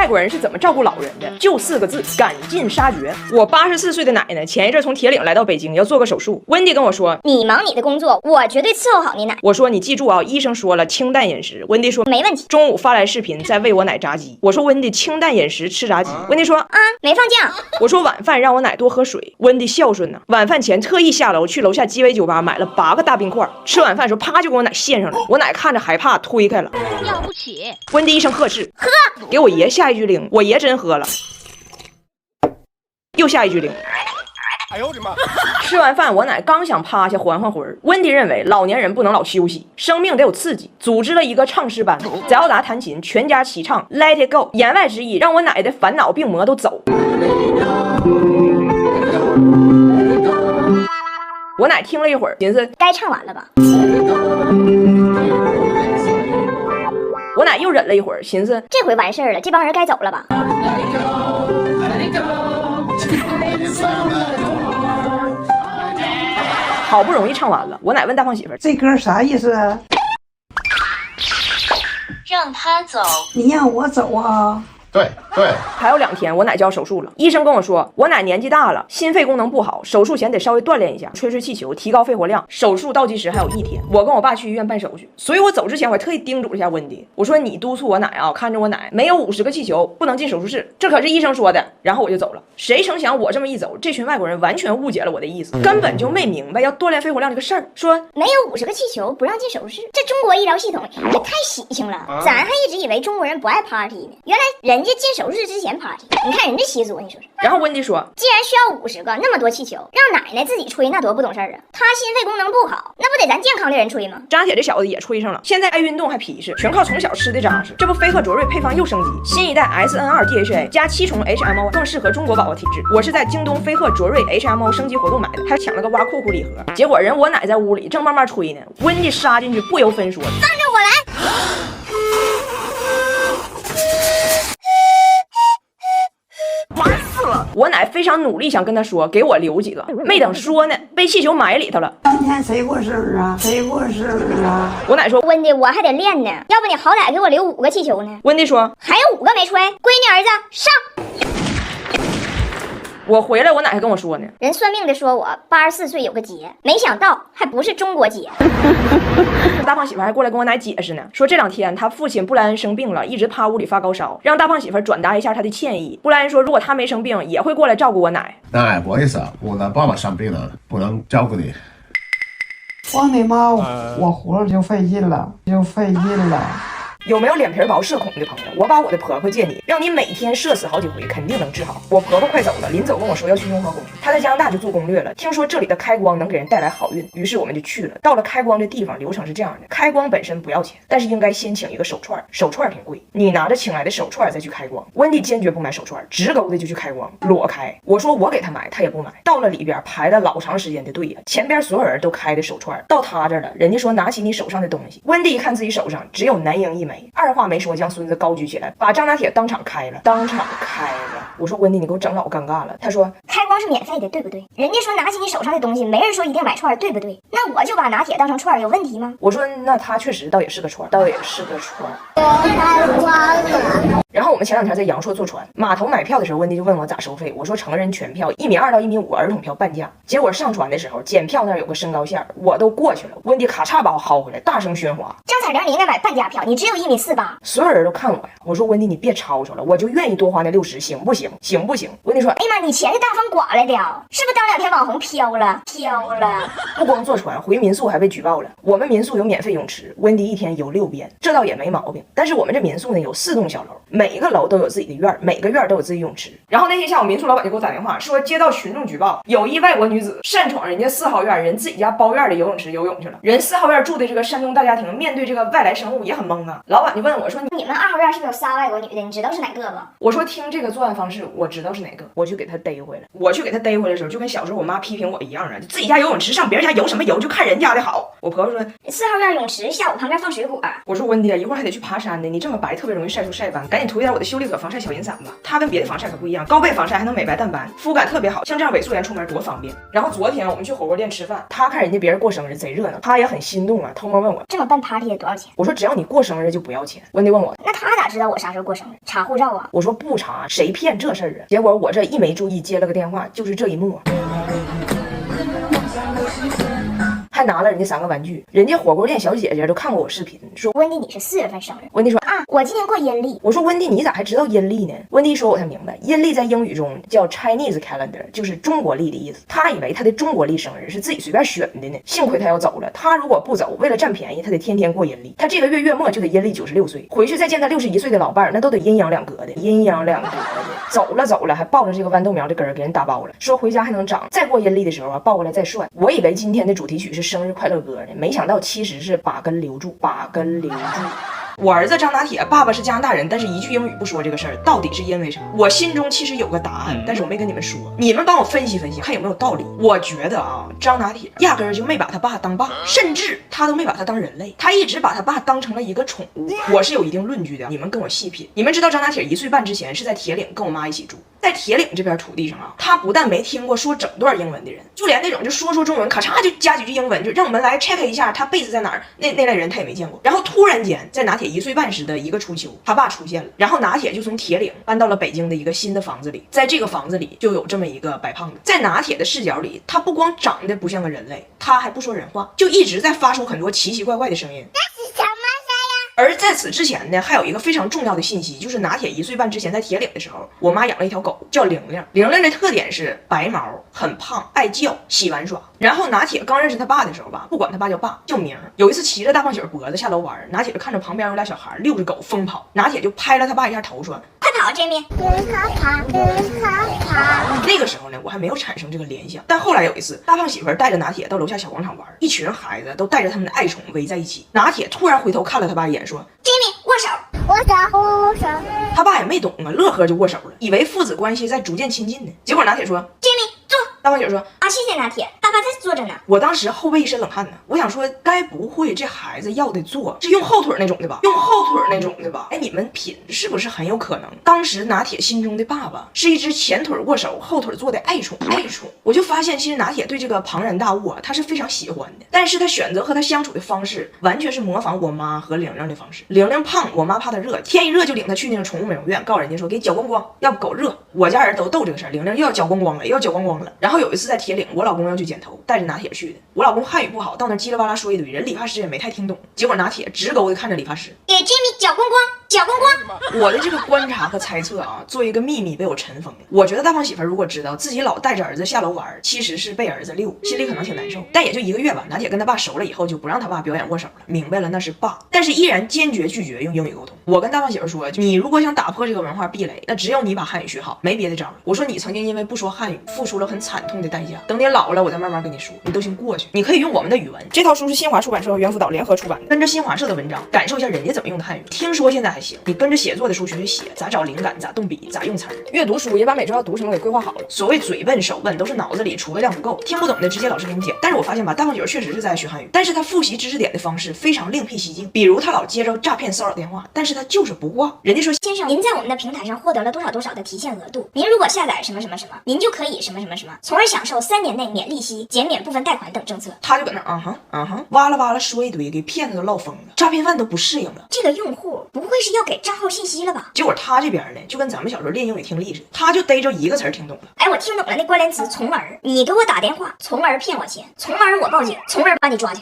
外国人是怎么照顾老人的？就4个字：赶尽杀绝。我84岁的奶奶前一阵从铁岭来到北京，要做个手术。温迪跟我说：“你忙你的工作，我绝对伺候好你奶。”我说：“你记住啊，医生说了清淡饮食。”温迪说：“没问题。”中午发来视频在喂我奶炸鸡。我说：“温迪，清淡饮食吃炸鸡。”温迪说：“啊，没放酱。”我说：“晚饭让我奶多喝水。”温迪孝顺呢，晚饭前特意下楼去楼下鸡尾酒吧买了8个大冰块。吃晚饭的时候，啪就给我奶献上了。我奶看着害怕，推开了。了不起！温迪一声呵斥：“喝！”给我爷下一句令，我爷真喝了。又下一句令。哎呦我的妈！吃完饭，我奶刚想趴下缓缓魂儿，温迪认为老年人不能老休息，生命得有刺激，组织了一个唱诗班，在奥达弹琴，全家齐唱 Let It Go， 言外之意让我奶的烦恼病魔都走。我奶听了一会儿，寻思该唱完了吧。我奶又忍了一会儿，寻思这回完事儿了，这帮人该走了吧。好不容易唱完了，我奶问大胖媳妇儿：“这歌啥意思啊？”让他走，你让我走啊？对，还有2天，我奶就要手术了。医生跟我说，我奶年纪大了，心肺功能不好，手术前得稍微锻炼一下，吹气球，提高肺活量。手术倒计时还有1天，我跟我爸去医院办手续。所以我走之前，我还特意叮嘱了一下温迪，我说你督促我奶啊，看着我奶没有50个气球不能进手术室，这可是医生说的。然后我就走了。谁成想我这么一走，这群外国人完全误解了我的意思，根本就没明白要锻炼肺活量这个事儿。说没有50个气球不让进手术室，这中国医疗系统也太喜庆了。咱还一直以为中国人不爱 party 呢，原来人家进手术室之前 party。你看人家习俗，你说说。然后温迪说，既然需要50个那么多气球，让奶奶自己吹，那多不懂事儿啊！她心肺功能不好，那不得咱健康的人吹吗？张铁这小子也吹上了，现在爱运动还皮实，全靠从小吃的扎实。这不飞鹤卓瑞配方又升级，新一代 SN2 DHA 加7重 HMO， 更适合中国宝宝体质。我是在京东飞鹤卓瑞 HMO 升级活动买的，还抢了个挖裤裤礼盒。结果人我奶在屋里正慢慢吹呢，温迪杀进去不由分说，放着我来。我奶非常努力想跟他说，给我留几个，没等说呢，被气球埋里头了。今天谁过生日啊？谁过生日啊？我奶说，温迪，我还得练呢，要不你好歹给我留5个气球呢。温迪说，还有5个没吹，闺女儿子上。我回来，我奶还跟我说呢，人算命的说我84岁有个劫，没想到还不是中国劫。大胖媳妇还过来跟我奶解释呢，说这2天他父亲布莱恩生病了，一直趴屋里发高烧，让大胖媳妇转达一下他的歉意。布莱恩说，如果他没生病，也会过来照顾我奶。哎，不好意思啊，我的爸爸生病了，不能照顾你。光你妈，我活着就费劲了，有没有脸皮薄社恐的朋友？我把我的婆婆借你，让你每天射死好几回，肯定能治好。我婆婆快走了，临走跟我说要去雍和宫，她在加拿大就做攻略了，听说这里的开光能给人带来好运，于是我们就去了。到了开光这地方，流程是这样的：开光本身不要钱，但是应该先请一个手串，手串挺贵，你拿着请来的手串再去开光。温迪坚决不买手串，直勾的就去开光，裸开。我说我给他买，他也不买。到了里边排了老长时间的队呀，前边所有人都开的手串，到他这儿了，人家说拿起你手上的东西。温迪一看自己手上只有男婴1枚，二话没说。将孙子高举起来，把张拿铁当场开了。我说温迪，你给我整老尴尬了。他说开光是免费的，对不对？人家说拿起你手上的东西，没人说一定买串，对不对？那我就把拿铁当成串，有问题吗？我说那他确实倒也是个串。然后我们前2天在阳朔坐船，码头买票的时候，温迪就问我咋收费，我说成人全票1.2米到1.5米，儿童票半价。结果上船的时候，检票那儿有个身高线，我都过去了，温迪咔嚓把我薅回来，大声喧哗。张彩玲，你应该买半价票，你只有1.48米。所有人都看我呀，我说温迪你别吵吵了，我就愿意多花那60，行不行？温迪说，哎呀妈，你钱是大风刮来的，是不是当2天网红飘了？不光坐船，回民宿还被举报了。我们民宿有免费泳池，温迪1天游6遍，这倒也没毛病。但是我们这民宿呢有4栋小楼，每个楼都有自己的院，每个院都有自己泳池。然后那天下午，民宿老板就给我打电话说，接到群众举报，有一外国女子擅闯人家4号院人自己家包院的游泳池游泳去了。人4号院住的这个山东大家庭，面对这个外来生物也很懵啊。老板就问我说，你们2号院是不是有3外国女的？你知道是哪个不？我说听这个作案方式，我知道是哪个，我去给他逮回来。我去给他逮回来的时候，就跟小时候我妈批评我一样啊，自己家游泳池上别人家游什么游，就看人家的好。我婆婆说4号院泳池下午旁边放水果。我说温迪啊，一会儿还得去爬山呢，你这么白特别容易晒出晒斑，赶紧涂一点我的修丽可防晒小银伞吧，它跟别的防晒可不一样，高倍防晒还能美白淡斑，肤感特别好，像这样伪素颜出门多方便。然后昨天我们去火锅店吃饭，他看人家别人过生日贼热闹，他也很心动啊，偷摸问我这么办 party 得多少钱？我说只要你过生日就不要钱。温迪问我那他咋知道我啥时候过生日？查护照啊？我说不查，谁骗这事儿啊？结果我这一没注意接了个电话，就是这一幕。还拿了人家3个玩具，人家火锅店小姐姐都看过我视频，说温迪你是4月份生日。温迪说啊，我今年过阴历。我说温迪你咋还知道阴历呢？温迪说我才明白，阴历在英语中叫 Chinese calendar， 就是中国历的意思。他以为他的中国历生日是自己随便选的呢，幸亏他要走了。他如果不走，为了占便宜，他得天天过阴历。他这个月月末就得阴历96岁，回去再见他61岁的老伴儿，那都得阴阳两隔的，阴阳两隔的。走了，还抱着这个豌豆苗的根儿给人打包了，说回家还能长，再过阴历的时候啊，抱过来再涮。我以为今天的主题曲是生日快乐歌呢，没想到其实是把根留住，把根留住。我儿子张拿铁，爸爸是加拿大人，但是一句英语不说，这个事儿到底是因为啥？我心中其实有个答案，但是我没跟你们说，你们帮我分析分析，看有没有道理。我觉得啊，张拿铁压根儿就没把他爸当爸，甚至他都没把他当人类，他一直把他爸当成了一个宠物。我是有一定论据的，你们跟我细品。你们知道张拿铁1岁半之前是在铁岭跟我妈一起住，在铁岭这片土地上啊，他不但没听过说整段英文的人，就连那种就说中文咔嚓就加几句英文，就让我们来 check 一下他被子在哪儿，那类人他也没见过。然后突然间在拿铁1岁半时的一个初秋，他爸出现了，然后拿铁就从铁岭搬到了北京的一个新的房子里，在这个房子里就有这么一个白胖子。在拿铁的视角里，他不光长得不像个人类，他还不说人话，就一直在发出很多奇奇怪怪的声音。而在此之前呢，还有一个非常重要的信息，就是拿铁1岁半之前在铁岭的时候，我妈养了一条狗叫玲玲。玲玲的特点是白毛，很胖，爱叫，喜玩耍。然后拿铁刚认识他爸的时候吧，不管他爸叫爸，叫名。有一次骑着大胖雪脖子下楼玩，拿铁就看着旁边有俩小孩遛着狗疯跑，拿铁就拍了他爸一下头说：“快跑 ，Jamie！” 那个时候呢，我还没有产生这个联想。但后来有一次，大胖媳妇带着拿铁到楼下小广场玩，一群孩子都带着他们的爱宠围在一起。拿铁突然回头看了他爸一眼，说 ：“Jamie，握手，握手。”他爸也没懂啊，乐呵就握手了，以为父子关系在逐渐亲近呢。结果拿铁说 ：“Jamie，坐。”大胖姐说：“啊，谢谢拿铁，爸爸在坐着呢。”我当时后背一身冷汗呢，我想说，该不会这孩子要的坐是用后腿那种的吧？用后腿那种的吧？哎，你们品是不是很有可能？当时拿铁心中的爸爸是一只前腿握手、后腿坐的爱宠。我就发现，其实拿铁对这个庞然大物啊，他是非常喜欢的，但是他选择和他相处的方式，完全是模仿我妈和玲玲的方式。玲玲胖，我妈怕她热，天一热就领她去那个宠物美容院，告诉人家说给搅光光，要不狗热。我家人都逗这个事儿，玲玲又要搅光光了，又要搅光光了。然后有一次在铁岭，我老公要去剪头，带着拿铁去的。我老公汉语不好，到那叽里哇啦说一堆，人理发师也没太听懂。结果拿铁直勾的看着理发师，给 Jamie 搅光光，搅光光。我的这个观察和猜测啊，做一个秘密被我尘封了。我觉得大胖媳妇如果知道自己老带着儿子下楼玩，其实是被儿子溜，心里可能挺难受。但也就1个月吧，拿铁跟他爸熟了以后，就不让他爸表演握手了，明白了那是爸，但是依然坚决拒绝用英语沟通。我跟大胖媳妇说，你如果想打破这个文化壁垒，那只有你把汉语学好，没别的招了。我说你曾经因为不说汉语付出了很惨痛的代价，等你老了我再慢慢跟你说，你都行过去。你可以用我们的语文。这套书是新华出版社和猿辅导联合出版的，跟着新华社的文章感受一下人家怎么用的汉语。听说现在还行，你跟着写作的书学学写，咋找灵感，咋动笔，咋用词儿。阅读书也把每周要读什么给规划好了。所谓嘴笨手笨，都是脑子里储备量不够，听不懂的直接老师给你讲。但是我发现吧，大胖姐确实是在学汉语，但是他复习知识点的方式非常另辟蹊径。比如他老接着诈骗骚扰电话，但是他就是不挂。人家说先生，您在我们的平台上获得了多少多少的提现额度，您如果下载什么什么什么，您就可以什么什么什么，从而享受3年内免利息、减免部分贷款等政策。他就搁那哇啦哇啦说一堆，给骗子都唠疯了，诈骗犯都不适应了。这个用户不会是要给账号信息了吧？结果他这边呢，就跟咱们小时候练英语听力似的，他就逮着一个词儿听懂了。哎，我听懂了那关联词从而，你给我打电话，从而骗我钱，从而我报警，从而把你抓去。